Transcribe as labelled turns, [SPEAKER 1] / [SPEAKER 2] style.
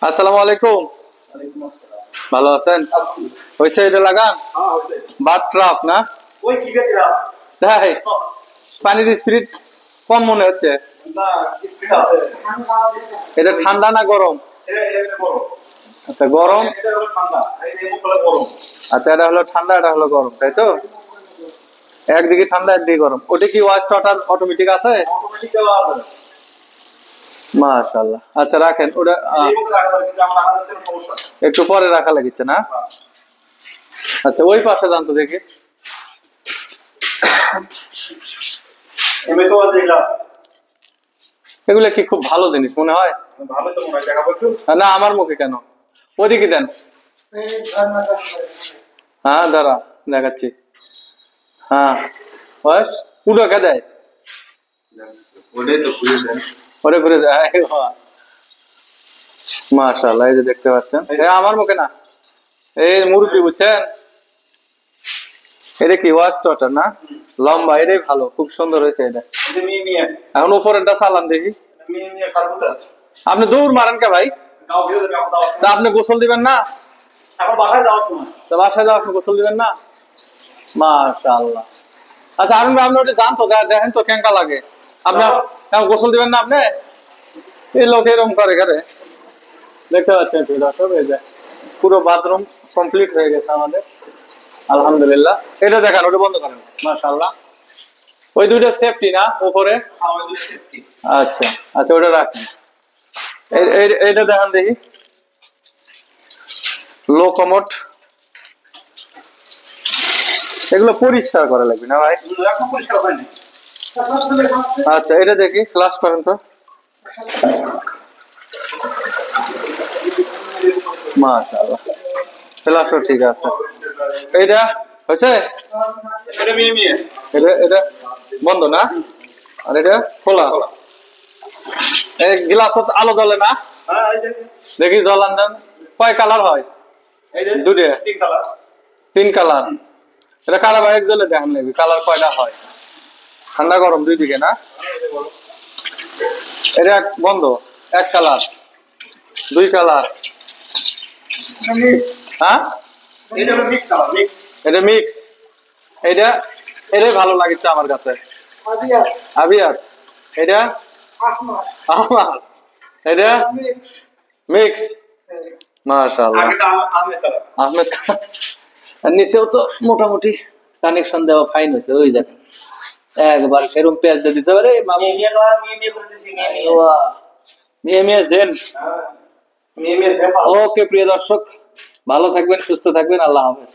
[SPEAKER 1] আসসালামু আলাইকুম। ভালো আছেন? হয়েছে এটা লাগান বাথ ট্রাপ না? তাই পানির স্পিরিট কম মনে হচ্ছে। এটা ঠান্ডা না গরম? আচ্ছা গরম। আচ্ছা এটা হলো ঠান্ডা, এটা হলো গরম, তাই তো? একদিকে ঠান্ডা একদিকে গরম। ওটা কি ওয়াশ ওয়াটার অটোমেটিক আছে? মাশাআল্লাহ। আচ্ছা রাখেন ওটা, একটু পরে রাখা লাগিচ্ছে না? আচ্ছা ওই পাশে যান তো দেখি। এগুলো কি খুব ভালো জিনিস মনে হয়? না আমার মুখে কেন, ওদিকে দেন। হ্যাঁ দাঁড়া দেখাচ্ছি। হ্যাঁ বাস পুরো কে দেয়, ওরে ঘুরে দেয়। মাশাআল্লাহ, এই যে দেখতে পাচ্ছেন আমার মুখে না, এই মুরব্বি বুঝছেন। এটা কি ওয়াশ ওয়াটার না? লম্বা, এটাই ভালো, খুব সুন্দর হয়েছে এটা। এখন উপরেরটা চালান দেখি। আপনি দৌড় মারেন কে ভাই? তা আপনি গোসল দিবেন না? বাসায় যাওয়ার সময় গোসল দিবেন না? মাশাআল্লাহ। আচ্ছা আরুন ভাই আপনি ওটা জান তো, দেখেন তো কেঙ্কা লাগে। আপনার গোসল দিবেন না আপনি? এই লোক এরকম করে ঘরে, দেখতে পাচ্ছেন পুরো বাথরুম কমপ্লিট হয়ে গেছে আমাদের, আলহামদুলিল্লাহ। এটা দেখান, ওটা বন্ধ করেন। মাশাআল্লাহ। ওই দুইটা সেফটি না উপরে? আচ্ছা আচ্ছা ওটা রাখেন। এইটা দেখান দেখি, লো কমোড। এগুলো পরিষ্কার করা লাগবে না ভাই? আচ্ছা এটা দেখি, ক্লাস করেন তো। মাশাআল্লাহ, ক্লাসও ঠিক আছে। এইটা হয়েছে, এটা বন্ধ না, আর এটা খোলা। এই গ্লাস আলো জ্বলে না? দেখি জ্বলান দেন। কয় কালার হয়? দুটো, তিন কালার। এটা কারা বাইক জ্বলে দেখান লাগবে, কালার কয়টা হয়। ঠান্ডা গরম দুই দিকে না? এটা বন্ধ, এক কালার, দুই কালার। হ্যাঁ এটা মিক্স। এটা এটাই ভালো লাগছে আমার কাছে, আবিয়ার। এটা আমার, এটা মিক্স। মাশাআল্লাহ। আহমেদ খান নিচেও তো মোটামুটি কানেকশন দেওয়া ফাইন হয়েছে, ওই দেখেন একবার সেরকম পেঁয়াজ দিয়ে দিতে পারে। ওকে প্রিয় দর্শক, ভালো থাকবেন, সুস্থ থাকবেন, আল্লাহ হাফেজ।